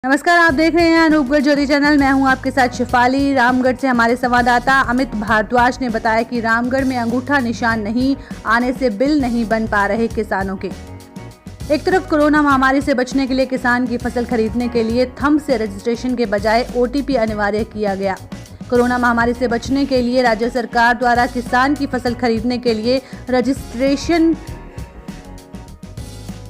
नमस्कार, आप देख रहे हैं अनूपगढ़ ज्योति चैनल। मैं हूं आपके साथ शिफाली। रामगढ़ से हमारे संवाददाता अमित भारद्वाज ने बताया कि रामगढ़ में अंगूठा निशान नहीं आने से बिल नहीं बन पा रहे किसानों के। एक तरफ कोरोना महामारी से बचने के लिए किसान की फसल खरीदने के लिए थंब से रजिस्ट्रेशन के बजाय OTP अनिवार्य किया गया। कोरोना महामारी से बचने के लिए राज्य सरकार द्वारा किसान की फसल खरीदने के लिए रजिस्ट्रेशन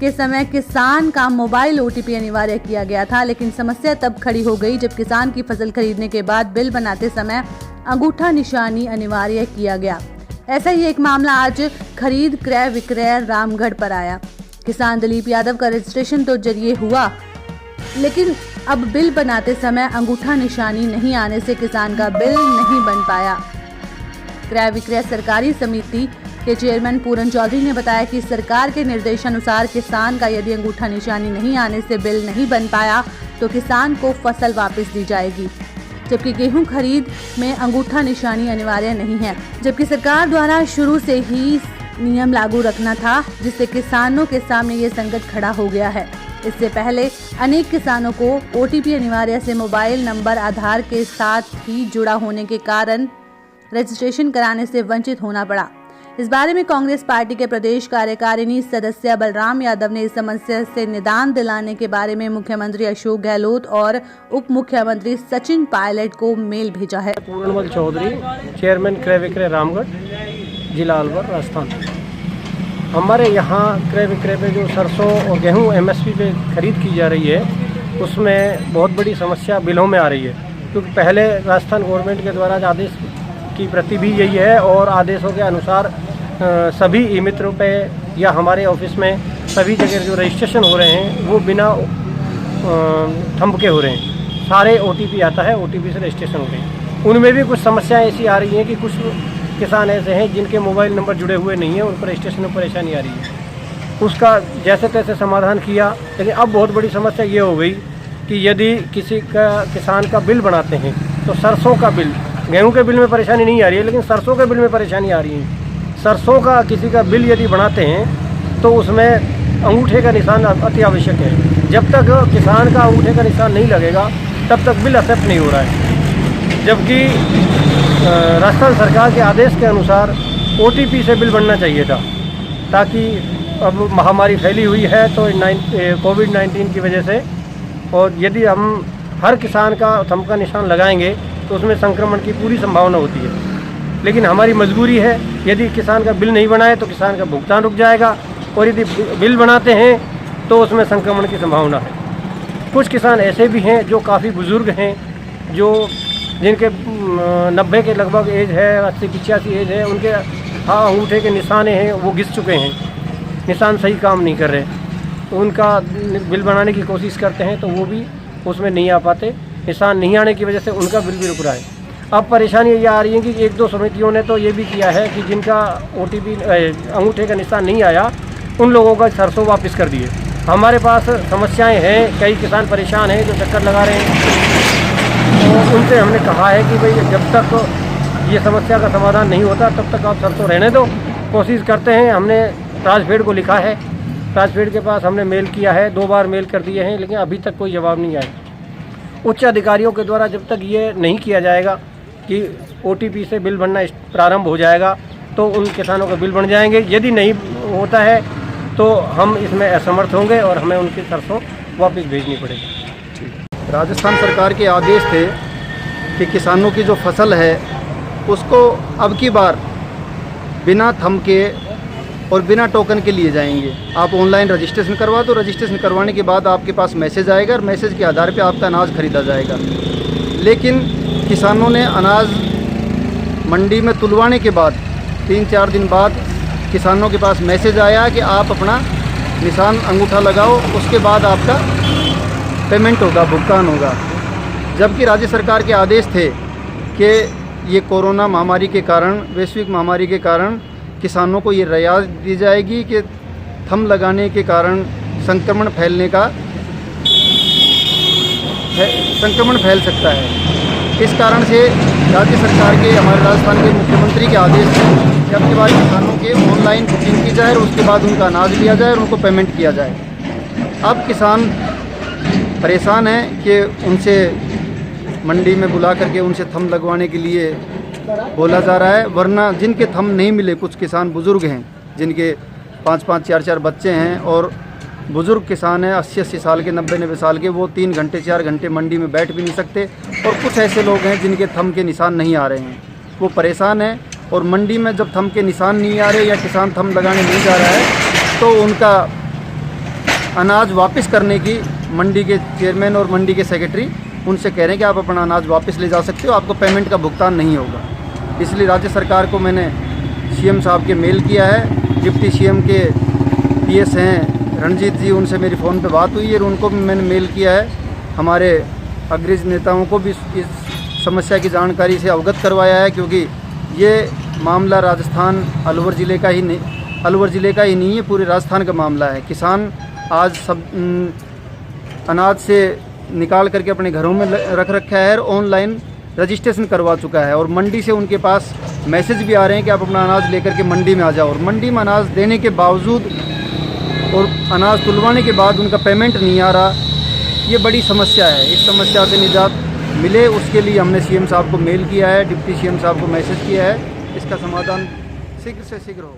के समय किसान का मोबाइल OTP अनिवार्य किया गया था, लेकिन समस्या तब खड़ी हो गई जब किसान की फसल खरीदने के बाद बिल बनाते समय अंगूठा निशानी अनिवार्य किया गया। ऐसा ही एक मामला आज खरीद क्रय विक्रय रामगढ़ पर आया। किसान दिलीप यादव का रजिस्ट्रेशन तो जरिए हुआ, लेकिन अब बिल बनाते समय अंगूठा निशानी नहीं आने से किसान का बिल नहीं बन पाया। क्रय विक्रय सरकारी समिति के चेयरमैन पूरन चौधरी ने बताया कि सरकार के निर्देशानुसार किसान का यदि अंगूठा निशानी नहीं आने से बिल नहीं बन पाया तो किसान को फसल वापस दी जाएगी, जबकि गेहूं खरीद में अंगूठा निशानी अनिवार्य नहीं है, जबकि सरकार द्वारा शुरू से ही नियम लागू रखना था, जिससे किसानों के सामने ये संकट खड़ा हो गया है। इससे पहले अनेक किसानों को OTP अनिवार्य से मोबाइल नंबर आधार के साथ ही जुड़ा होने के कारण रजिस्ट्रेशन कराने से वंचित होना पड़ा। इस बारे में कांग्रेस पार्टी के प्रदेश कार्यकारिणी सदस्य बलराम यादव ने इस समस्या से निदान दिलाने के बारे में मुख्यमंत्री अशोक गहलोत और उप मुख्यमंत्री सचिन पायलट को मेल भेजा है। पूर्णमल चौधरी, चेयरमैन क्रय विक्रय रामगढ़, जिला अलवर, राजस्थान। हमारे यहाँ क्रय विक्रय पे जो सरसों और गेहूँ MSP पे खरीद की जा रही है, उसमें बहुत बड़ी समस्या बिलों में आ रही है, क्योंकि पहले राजस्थान गवर्नमेंट के द्वारा आदेश की प्रति भी यही है और आदेशों के अनुसार सभी ई-मित्रों पे या हमारे ऑफिस में सभी जगह जो रजिस्ट्रेशन हो रहे हैं वो बिना थंब के हो रहे हैं। सारे OTP आता है, OTP से रजिस्ट्रेशन हो रहे हैं। उनमें भी कुछ समस्याएं ऐसी आ रही हैं कि कुछ किसान ऐसे हैं जिनके मोबाइल नंबर जुड़े हुए नहीं हैं, उन पर रजिस्ट्रेशन में परेशानी आ रही है। उसका जैसे तैसे समाधान किया, लेकिन अब बहुत बड़ी समस्या ये हो गई कि यदि किसी का किसान का बिल बनाते हैं तो सरसों का बिल, गेहूं के बिल में परेशानी नहीं आ रही है, लेकिन सरसों के बिल में परेशानी आ रही है। सरसों का किसी का बिल यदि बनाते हैं तो उसमें अंगूठे का निशान अति आवश्यक है। जब तक किसान का अंगूठे का निशान नहीं लगेगा तब तक बिल एक्सेप्ट नहीं हो रहा है, जबकि राजस्थान सरकार के आदेश के अनुसार OTP से बिल बनना चाहिए था, ताकि अब महामारी फैली हुई है तो COVID-19 की वजह से, और यदि हम हर किसान का थंब का निशान लगाएंगे तो उसमें संक्रमण की पूरी संभावना होती है। लेकिन हमारी मजबूरी है, यदि किसान का बिल नहीं बनाए तो किसान का भुगतान रुक जाएगा, और यदि बिल बनाते हैं तो उसमें संक्रमण की संभावना है। कुछ किसान ऐसे भी हैं जो काफ़ी बुज़ुर्ग हैं, जिनके 90 के लगभग एज है, 80-85 एज है, उनके अंगूठे के निशाने हैं वो घिस चुके हैं, निशान सही काम नहीं कर रहे, तो उनका बिल बनाने की कोशिश करते हैं तो वो भी उसमें नहीं आ पाते। निशान नहीं आने की वजह से उनका बिल भी रुक रहा है। अब परेशानी ये आ रही है कि 1-2 समितियों ने तो ये भी किया है कि जिनका OTP अंगूठे का निशान नहीं आया उन लोगों का सरसों वापस कर दिए। हमारे पास समस्याएं हैं, कई किसान परेशान हैं जो चक्कर लगा रहे हैं, तो उनसे हमने कहा है कि भाई जब तक ये समस्या का समाधान नहीं होता तब तक आप सरसों रहने दो। कोशिश करते हैं, हमने राजफेड को लिखा है, राजफेड के पास हमने मेल किया है, 2 बार मेल कर दिए हैं, लेकिन अभी तक कोई जवाब नहीं आया। उच्च अधिकारियों के द्वारा जब तक ये नहीं किया जाएगा कि OTP से बिल बनना प्रारंभ हो जाएगा तो उन किसानों का बिल बन जाएंगे। यदि नहीं होता है तो हम इसमें असमर्थ होंगे और हमें उनकी सरसों वापस भेजनी पड़ेगी। राजस्थान सरकार के आदेश थे कि किसानों की जो फसल है उसको अब की बार बिना थंब के और बिना टोकन के लिए जाएंगे। आप ऑनलाइन रजिस्ट्रेशन करवा दो, रजिस्ट्रेशन करवाने के बाद आपके पास मैसेज आएगा और मैसेज के आधार पे आपका अनाज खरीदा जाएगा। लेकिन किसानों ने अनाज मंडी में तुलवाने के बाद 3-4 दिन बाद किसानों के पास मैसेज आया कि आप अपना निशान अंगूठा लगाओ, उसके बाद आपका पेमेंट होगा, भुगतान होगा। जबकि राज्य सरकार के आदेश थे कि ये कोरोना महामारी के कारण, वैश्विक महामारी के कारण किसानों को ये रियायत दी जाएगी कि थंब लगाने के कारण संक्रमण फैल सकता है। इस कारण से राज्य सरकार के, हमारे राजस्थान के मुख्यमंत्री के आदेश है कि अब के बाद किसानों के ऑनलाइन बुकिंग की जाए और उसके बाद उनका अनाज लिया जाए और उनको पेमेंट किया जाए। अब किसान परेशान हैं कि उनसे मंडी में बुला करके उनसे थंब लगवाने के लिए बोला जा रहा है, वरना जिनके थंब नहीं मिले, कुछ किसान बुज़ुर्ग हैं जिनके 5-5, 4-4 बच्चे हैं और बुज़ुर्ग किसान हैं 80-80 साल के, 90-90 साल के, वो 3 घंटे 4 घंटे मंडी में बैठ भी नहीं सकते। और कुछ ऐसे लोग हैं जिनके थंब के निशान नहीं आ रहे हैं, वो परेशान हैं। और मंडी में जब थंब के निशान नहीं आ रहे या किसान थंब लगाने नहीं जा रहा है तो उनका अनाज वापस करने की मंडी के चेयरमैन और मंडी के सेक्रेटरी उनसे कह रहे हैं कि आप अपना अनाज वापस ले जा सकते हो, आपको पेमेंट का भुगतान नहीं होगा। इसलिए राज्य सरकार को मैंने सीएम साहब के मेल किया है। डिप्टी सीएम के पीएस हैं रणजीत जी, उनसे मेरी फ़ोन पे बात हुई है और उनको भी मैंने मेल किया है। हमारे अग्रज नेताओं को भी इस समस्या की जानकारी से अवगत करवाया है, क्योंकि ये मामला राजस्थान अलवर ज़िले का ही नहीं है, पूरे राजस्थान का मामला है। किसान आज सब अनाज से निकाल करके अपने घरों में रख रखा है और ऑनलाइन रजिस्ट्रेशन करवा चुका है और मंडी से उनके पास मैसेज भी आ रहे हैं कि आप अपना अनाज लेकर के मंडी में आ जाओ। और मंडी में अनाज देने के बावजूद और अनाज तुलवाने के बाद उनका पेमेंट नहीं आ रहा, ये बड़ी समस्या है। इस समस्या से निजात मिले उसके लिए हमने सीएम साहब को मेल किया है, डिप्टी सीएम साहब को मैसेज किया है, इसका समाधान शीघ्र से शीघ्र हो।